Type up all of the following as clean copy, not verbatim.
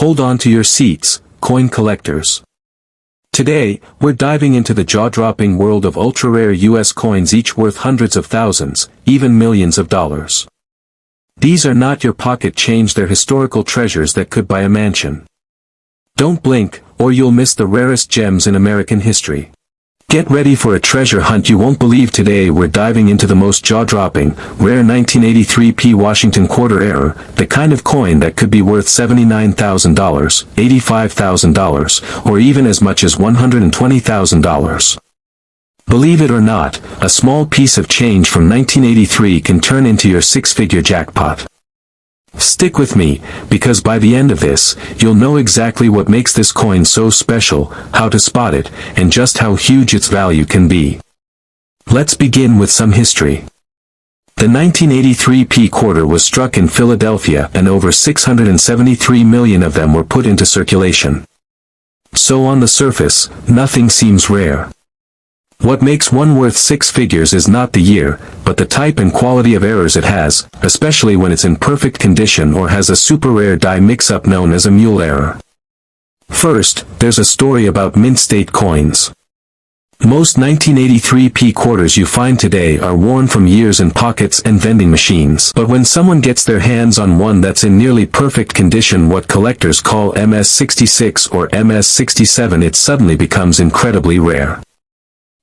Hold on to your seats, coin collectors. Today, we're diving into the jaw-dropping world of ultra-rare US coins, each worth hundreds of thousands, even millions of dollars. These are not your pocket change, they're historical treasures that could buy a mansion. Don't blink, or you'll miss the rarest gems in American history. Get ready for a treasure hunt you won't believe. Today we're diving into the most jaw-dropping, rare 1983p Washington quarter error, the kind of coin that could be worth $79,000, $85,000, or even as much as $120,000. Believe it or not, a small piece of change from 1983 can turn into your six-figure jackpot. Stick with me, because by the end of this, you'll know exactly what makes this coin so special, how to spot it, and just how huge its value can be. Let's begin with some history. The 1983p quarter was struck in Philadelphia, and over 673 million of them were put into circulation. So on the surface, nothing seems rare. What makes one worth six figures is not the year, but the type and quality of errors it has, especially when it's in perfect condition or has a super rare die mix-up known as a mule error. First, there's a story about mint state coins. Most 1983p quarters you find today are worn from years in pockets and vending machines. But when someone gets their hands on one that's in nearly perfect condition, what collectors call MS66 or MS67, it suddenly becomes incredibly rare.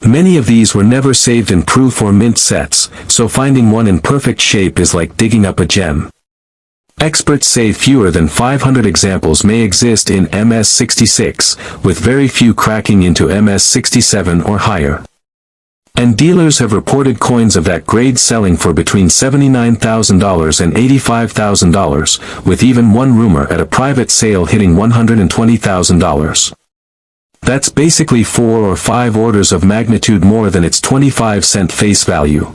Many of these were never saved in proof or mint sets, so finding one in perfect shape is like digging up a gem. Experts say fewer than 500 examples may exist in MS66, with very few cracking into MS67 or higher. And dealers have reported coins of that grade selling for between $79,000 and $85,000, with even one rumor at a private sale hitting $120,000. That's basically 4 or 5 orders of magnitude more than its 25-cent face value.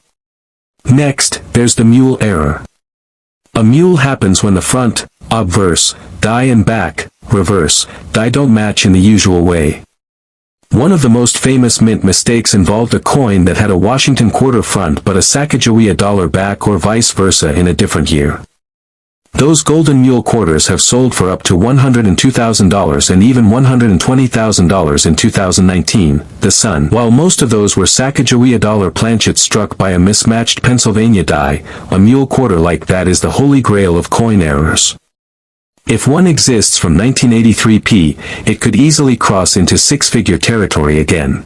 Next, there's the mule error. A mule happens when the front, obverse, die and back, reverse, die don't match in the usual way. One of the most famous mint mistakes involved a coin that had a Washington quarter front but a Sacagawea dollar back, or vice versa, in a different year. Those golden mule quarters have sold for up to $102,000 and even $120,000 in 2019, The Sun. While most of those were Sacagawea dollar planchets struck by a mismatched Pennsylvania die, a mule quarter like that is the holy grail of coin errors. If one exists from 1983p, it could easily cross into six-figure territory again.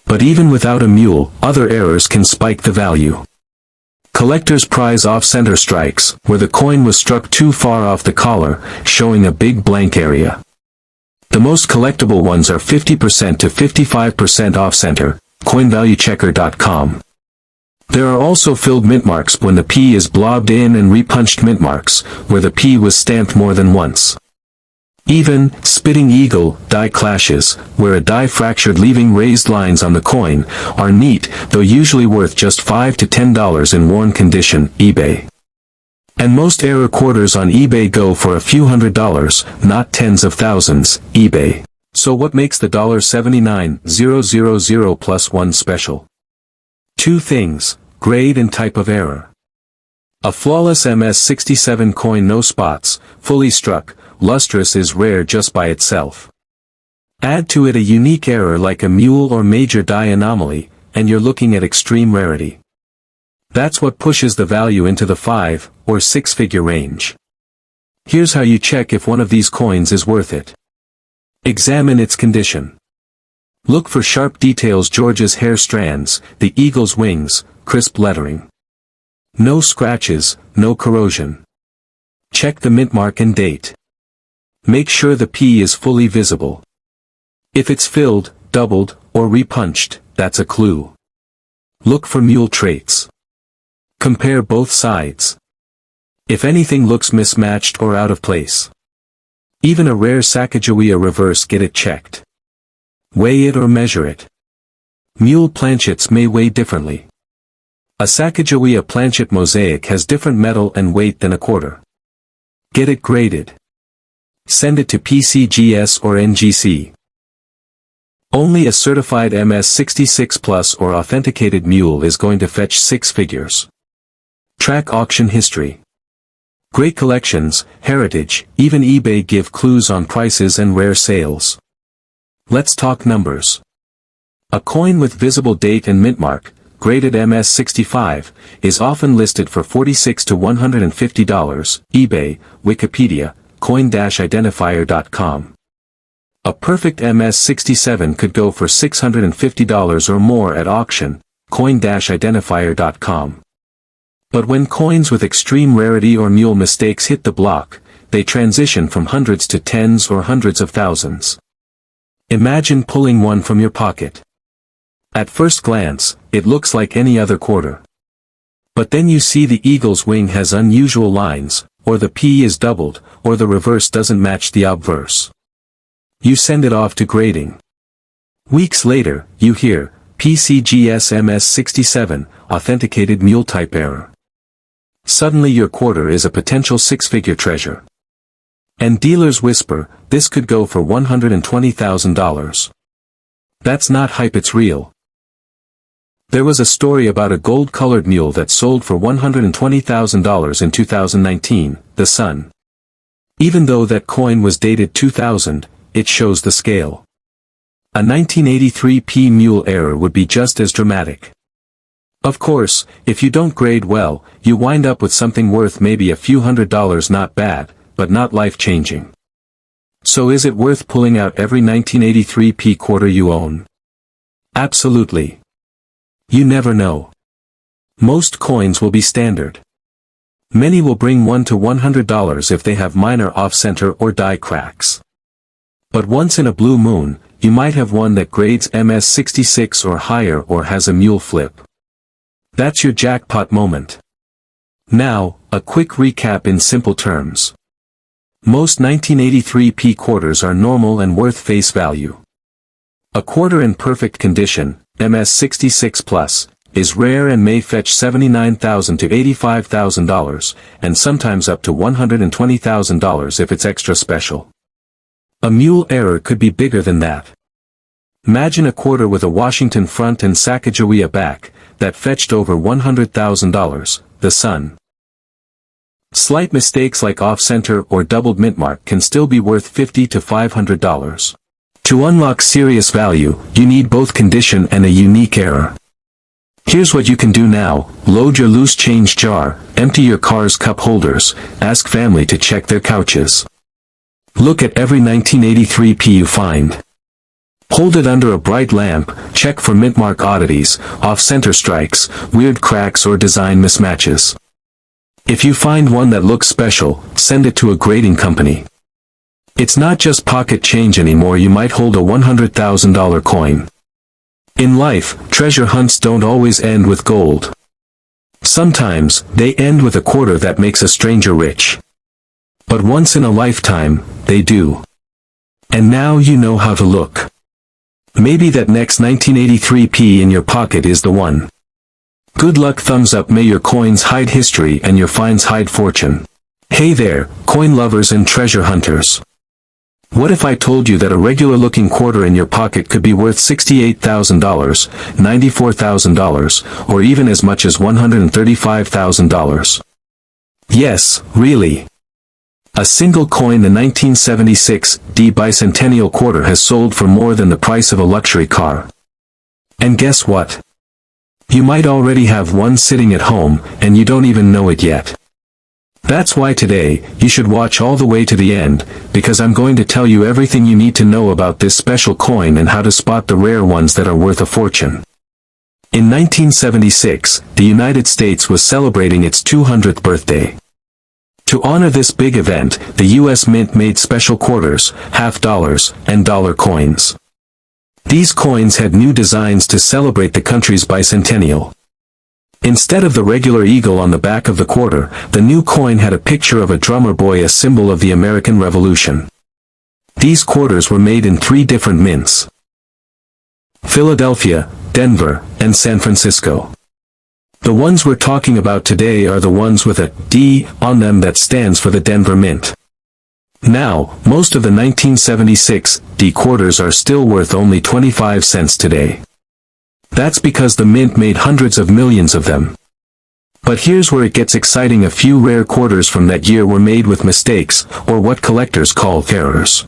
But even without a mule, other errors can spike the value. Collectors prize off-center strikes, where the coin was struck too far off the collar, showing a big blank area. The most collectible ones are 50% to 55% off-center, coinvaluechecker.com. There are also filled mint marks when the P is blobbed in, and repunched mint marks, where the P was stamped more than once. Even spitting eagle die clashes, where a die fractured leaving raised lines on the coin, are neat, though usually worth just $5 to $10 in worn condition. eBay. And most error quarters on eBay go for a few $100s, not tens of thousands. eBay. So what makes the $79,000 plus one special? Two things: grade and type of error. A flawless MS67 coin, no spots, fully struck, lustrous, is rare just by itself. Add to it a unique error like a mule or major die anomaly, and you're looking at extreme rarity. That's what pushes the value into the 5 or 6-figure range. Here's how you check if one of these coins is worth it. Examine its condition. Look for sharp details: George's hair strands, the eagle's wings, crisp lettering. No scratches, no corrosion. Check the mint mark and date. Make sure the P is fully visible. If it's filled, doubled, or repunched, that's a clue. Look for mule traits. Compare both sides. If anything looks mismatched or out of place. Even a rare Sacagawea reverse, get it checked. Weigh it or measure it. Mule planchets may weigh differently. A Sacagawea planchet mosaic has different metal and weight than a quarter. Get it graded. Send it to PCGS or NGC. Only a certified MS66 Plus or authenticated mule is going to fetch six figures. Track auction history. Great collections, heritage, even eBay give clues on prices and rare sales. Let's talk numbers. A coin with visible date and mint mark, graded MS65, is often listed for $46 to $150, eBay, Wikipedia, coin-identifier.com. A perfect MS67 could go for $650 or more at auction, coin-identifier.com. But when coins with extreme rarity or mule mistakes hit the block, they transition from hundreds to tens or hundreds of thousands. Imagine pulling one from your pocket. At first glance, it looks like any other quarter. But then you see the eagle's wing has unusual lines, or the P is doubled, or the reverse doesn't match the obverse. You send it off to grading. Weeks later, you hear, PCGS MS67, authenticated mule type error. Suddenly your quarter is a potential six-figure treasure. And dealers whisper, this could go for $120,000. That's not hype, it's real. There was a story about a gold-colored mule that sold for $120,000 in 2019, the Sun. Even though that coin was dated 2000, it shows the scale. A 1983 P Mule error would be just as dramatic. Of course, if you don't grade well, you wind up with something worth maybe a few $100s, not bad, but not life-changing. So is it worth pulling out every 1983 P quarter you own? Absolutely. You never know. Most coins will be standard. Many will bring $1 to $100 if they have minor off-center or die cracks. But once in a blue moon, you might have one that grades MS66 or higher or has a mule flip. That's your jackpot moment. Now, a quick recap in simple terms. Most 1983 P quarters are normal and worth face value. A quarter in perfect condition, MS66 plus, is rare and may fetch $79,000 to $85,000, and sometimes up to $120,000 if it's extra special. A mule error could be bigger than that. Imagine a quarter with a Washington front and Sacagawea back, that fetched over $100,000, the Sun. Slight mistakes like off-center or doubled mint mark can still be worth $50 to $500. To unlock serious value, you need both condition and a unique error. Here's what you can do now: load your loose change jar, empty your car's cup holders, ask family to check their couches. Look at every 1983 P you find. Hold it under a bright lamp, check for mint mark oddities, off-center strikes, weird cracks or design mismatches. If you find one that looks special, send it to a grading company. It's not just pocket change anymore, you might hold a $100,000 coin. In life, treasure hunts don't always end with gold. Sometimes, they end with a quarter that makes a stranger rich. But once in a lifetime, they do. And now you know how to look. Maybe that next 1983 P in your pocket is the one. Good luck, thumbs up. May your coins hide history and your finds hide fortune. Hey there, coin lovers and treasure hunters. What if I told you that a regular-looking quarter in your pocket could be worth $68,000, $94,000, or even as much as $135,000? Yes, really. A single coin, the 1976 D Bicentennial quarter, has sold for more than the price of a luxury car. And guess what? You might already have one sitting at home, and you don't even know it yet. That's why today, you should watch all the way to the end, because I'm going to tell you everything you need to know about this special coin and how to spot the rare ones that are worth a fortune. In 1976, the United States was celebrating its 200th birthday. To honor this big event, the U.S. Mint made special quarters, half dollars, and dollar coins. These coins had new designs to celebrate the country's bicentennial. Instead of the regular eagle on the back of the quarter, the new coin had a picture of a drummer boy, a symbol of the American Revolution. These quarters were made in 3 different mints: Philadelphia, Denver, and San Francisco. The ones we're talking about today are the ones with a D on them that stands for the Denver Mint. Now, most of the 1976 D quarters are still worth only 25 cents today. That's because the mint made hundreds of millions of them. But here's where it gets exciting. A few rare quarters from that year were made with mistakes, or what collectors call errors.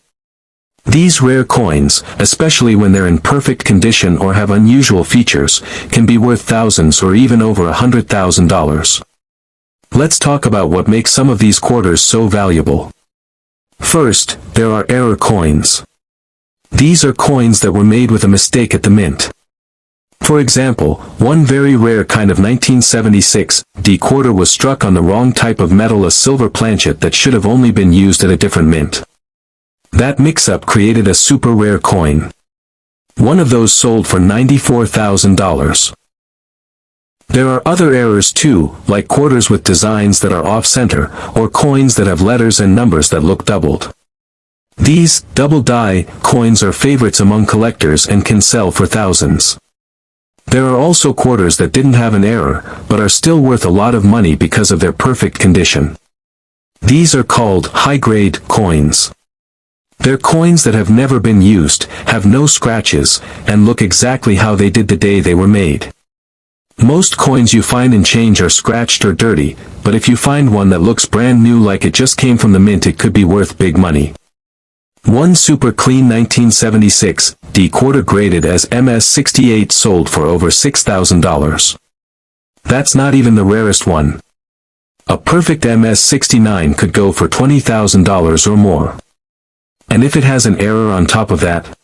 These rare coins, especially when they're in perfect condition or have unusual features, can be worth thousands or even over $100,000. Let's talk about what makes some of these quarters so valuable. First, there are error coins. These are coins that were made with a mistake at the mint. For example, one very rare kind of 1976 D quarter was struck on the wrong type of metal, a silver planchet that should have only been used at a different mint. That mix-up created a super rare coin. One of those sold for $94,000. There are other errors too, like quarters with designs that are off-center, or coins that have letters and numbers that look doubled. These double die coins are favorites among collectors and can sell for thousands. There are also quarters that didn't have an error, but are still worth a lot of money because of their perfect condition. These are called high-grade coins. They're coins that have never been used, have no scratches, and look exactly how they did the day they were made. Most coins you find in change are scratched or dirty, but if you find one that looks brand new like it just came from the mint, it could be worth big money. One super clean 1976 D quarter graded as MS-68 sold for over $6,000. That's not even the rarest one. A perfect MS-69 could go for $20,000 or more. And if it has an error on top of that,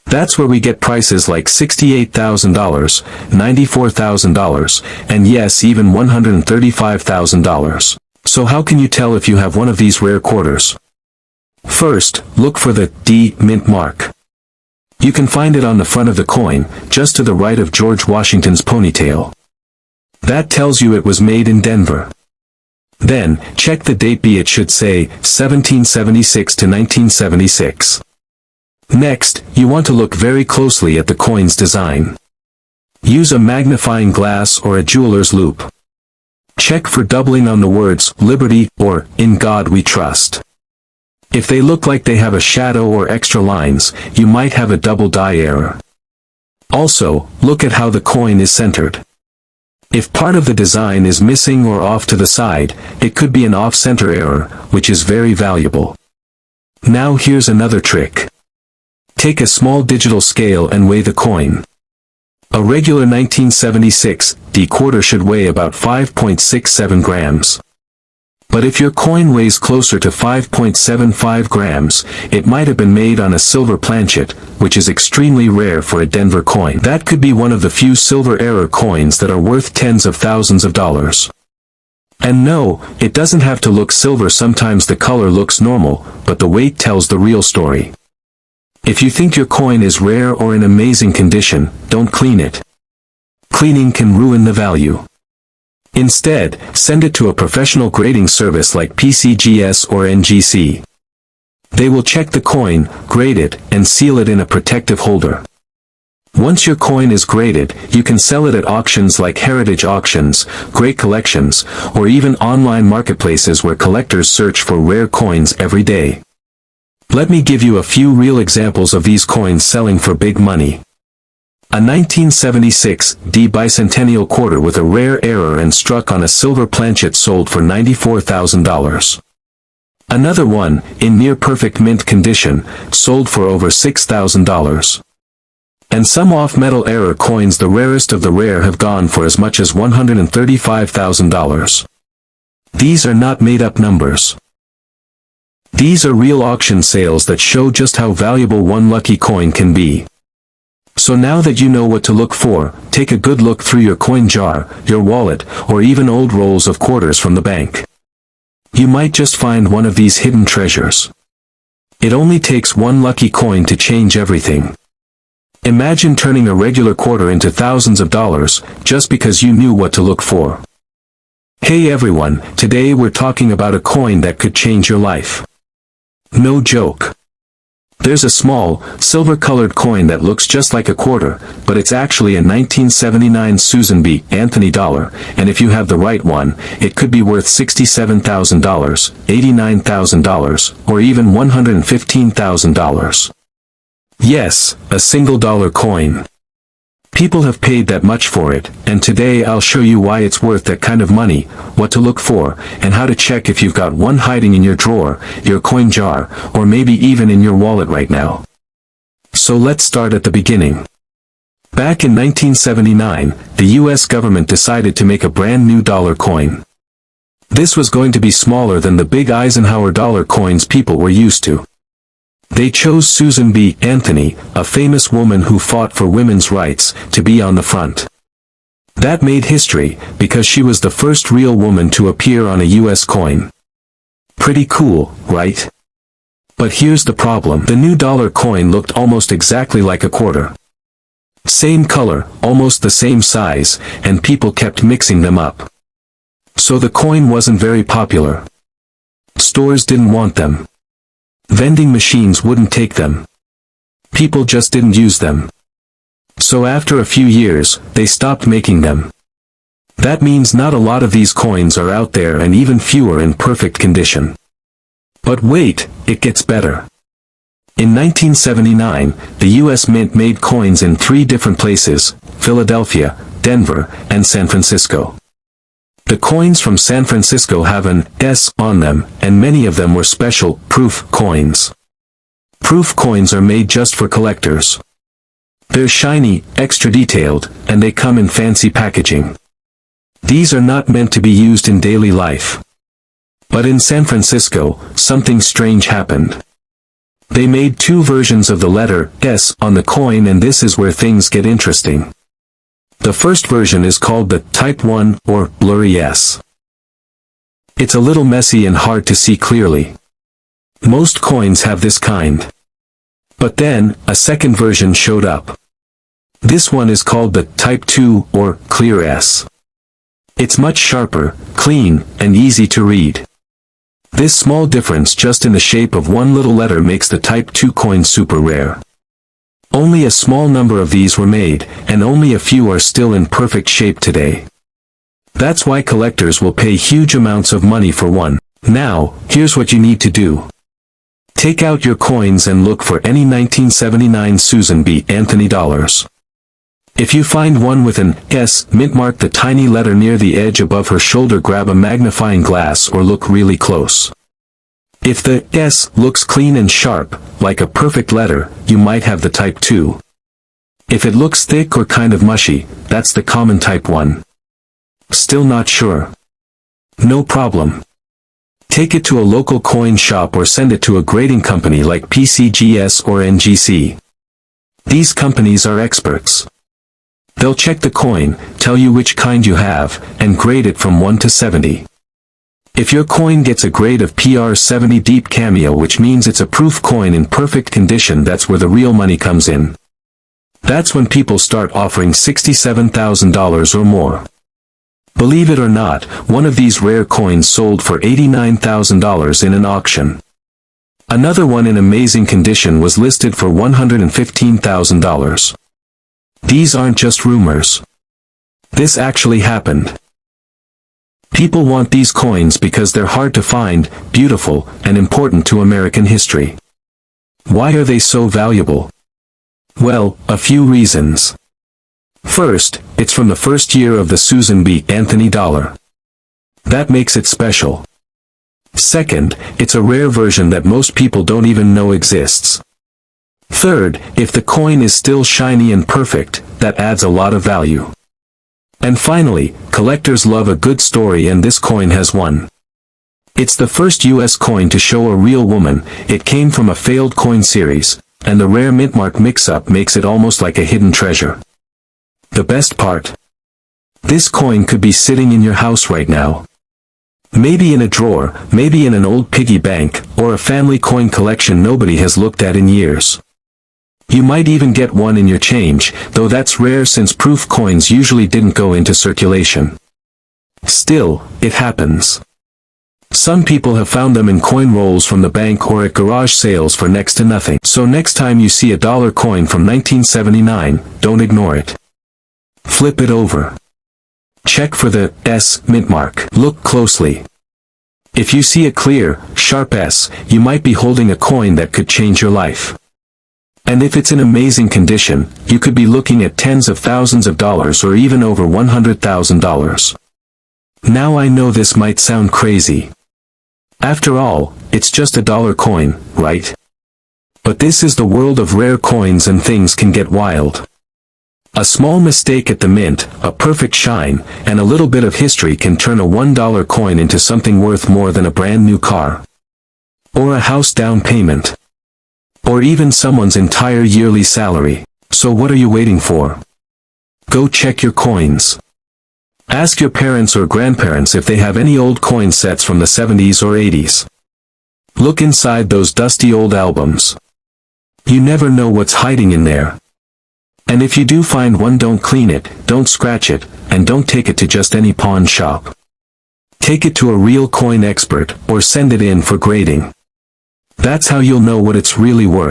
that's where we get prices like $68,000, $94,000, and yes, even $135,000. So how can you tell if you have one of these rare quarters? First, look for the D mint mark. You can find it on the front of the coin, just to the right of George Washington's ponytail. That tells you it was made in Denver. Then, check the date. It should say 1776 to 1976. Next, you want to look very closely at the coin's design. Use a magnifying glass or a jeweler's loupe. Check for doubling on the words "Liberty" or "In God We Trust." If they look like they have a shadow or extra lines, you might have a double die error. Also, look at how the coin is centered. If part of the design is missing or off to the side, it could be an off-center error, which is very valuable. Now here's another trick. Take a small digital scale and weigh the coin. A regular 1976 D quarter should weigh about 5.67 grams. But if your coin weighs closer to 5.75 grams, it might have been made on a silver planchet, which is extremely rare for a Denver coin. That could be one of the few silver error coins that are worth tens of thousands of dollars. And no, it doesn't have to look silver. Sometimes the color looks normal, but the weight tells the real story. If you think your coin is rare or in amazing condition, don't clean it. Cleaning can ruin the value. Instead, send it to a professional grading service like PCGS or NGC. They will check the coin, grade it, and seal it in a protective holder. Once your coin is graded, you can sell it at auctions like Heritage Auctions, Great Collections, or even online marketplaces where collectors search for rare coins every day. Let me give you a few real examples of these coins selling for big money. A 1976 D Bicentennial quarter with a rare error and struck on a silver planchet sold for $94,000. Another one, in near-perfect mint condition, sold for over $6,000. And some off-metal error coins, the rarest of the rare, have gone for as much as $135,000. These are not made-up numbers. These are real auction sales that show just how valuable one lucky coin can be. So now that you know what to look for, take a good look through your coin jar, your wallet, or even old rolls of quarters from the bank. You might just find one of these hidden treasures. It only takes one lucky coin to change everything. Imagine turning a regular quarter into thousands of dollars, just because you knew what to look for. Hey everyone, today we're talking about a coin that could change your life. No joke. There's a small, silver-colored coin that looks just like a quarter, but it's actually a 1979 Susan B. Anthony dollar, and if you have the right one, it could be worth $67,000, $89,000, or even $115,000. Yes, a single dollar coin. People have paid that much for it, and today I'll show you why it's worth that kind of money, what to look for, and how to check if you've got one hiding in your drawer, your coin jar, or maybe even in your wallet right now. So let's start at the beginning. Back in 1979, the US government decided to make a brand new dollar coin. This was going to be smaller than the big Eisenhower dollar coins people were used to. They chose Susan B. Anthony, a famous woman who fought for women's rights, to be on the front. That made history, because she was the first real woman to appear on a US coin. Pretty cool, right? But here's the problem. The new dollar coin looked almost exactly like a quarter. Same color, almost the same size, and people kept mixing them up. So the coin wasn't very popular. Stores didn't want them. Vending machines wouldn't take them. People just didn't use them. So after a few years, they stopped making them. That means not a lot of these coins are out there and even fewer in perfect condition. But wait, it gets better. In 1979, the US Mint made coins in 3 different places: Philadelphia, Denver, and San Francisco. The coins from San Francisco have an S on them, and many of them were special proof coins. Proof coins are made just for collectors. They're shiny, extra detailed, and they come in fancy packaging. These are not meant to be used in daily life. But in San Francisco, something strange happened. They made 2 versions of the letter S on the coin, and this is where things get interesting. The first version is called the Type 1, or blurry S. It's a little messy and hard to see clearly. Most coins have this kind. But then, a second version showed up. This one is called the Type 2, or clear S. It's much sharper, clean, and easy to read. This small difference just in the shape of one little letter makes the Type 2 coin super rare. Only a small number of these were made, and only a few are still in perfect shape today. That's why collectors will pay huge amounts of money for one. Now, here's what you need to do. Take out your coins and look for any 1979 Susan B. Anthony dollars. If you find one with an S, mint mark the tiny letter near the edge above her shoulder, grab a magnifying glass or look really close. If the S looks clean and sharp, like a perfect letter, you might have the Type 2. If it looks thick or kind of mushy, that's the common Type 1. Still not sure? No problem. Take it to a local coin shop or send it to a grading company like PCGS or NGC. These companies are experts. They'll check the coin, tell you which kind you have, and grade it from 1 to 70. If your coin gets a grade of PR 70 Deep Cameo, which means it's a proof coin in perfect condition, that's where the real money comes in. That's when people start offering $67,000 or more. Believe it or not, one of these rare coins sold for $89,000 in an auction. Another one in amazing condition was listed for $115,000. These aren't just rumors. This actually happened. People want these coins because they're hard to find, beautiful, and important to American history. Why are they so valuable? Well, a few reasons. First, it's from the first year of the Susan B. Anthony dollar. That makes it special. Second, it's a rare version that most people don't even know exists. Third, if the coin is still shiny and perfect, that adds a lot of value. And finally, collectors love a good story, and this coin has one. It's the first US coin to show a real woman. It came from a failed coin series, and the rare mintmark mix-up makes it almost like a hidden treasure. The best part? This coin could be sitting in your house right now. Maybe in a drawer, maybe in an old piggy bank, or a family coin collection nobody has looked at in years. You might even get one in your change, though that's rare since proof coins usually didn't go into circulation. Still, it happens. Some people have found them in coin rolls from the bank or at garage sales for next to nothing. So next time you see a dollar coin from 1979, don't ignore it. Flip it over. Check for the S mint mark. Look closely. If you see a clear, sharp S, you might be holding a coin that could change your life. And if it's in amazing condition, you could be looking at tens of thousands of dollars or even over $100,000. Now I know this might sound crazy. After all, it's just a dollar coin, right? But this is the world of rare coins and things can get wild. A small mistake at the mint, a perfect shine, and a little bit of history can turn a $1 coin into something worth more than a brand new car. Or a house down payment. Or even someone's entire yearly salary. So what are you waiting for? Go check your coins. Ask your parents or grandparents if they have any old coin sets from the 70s or 80s. Look inside those dusty old albums. You never know what's hiding in there. And if you do find one, don't clean it, don't scratch it, and don't take it to just any pawn shop. Take it to a real coin expert, or send it in for grading. That's how you'll know what it's really worth.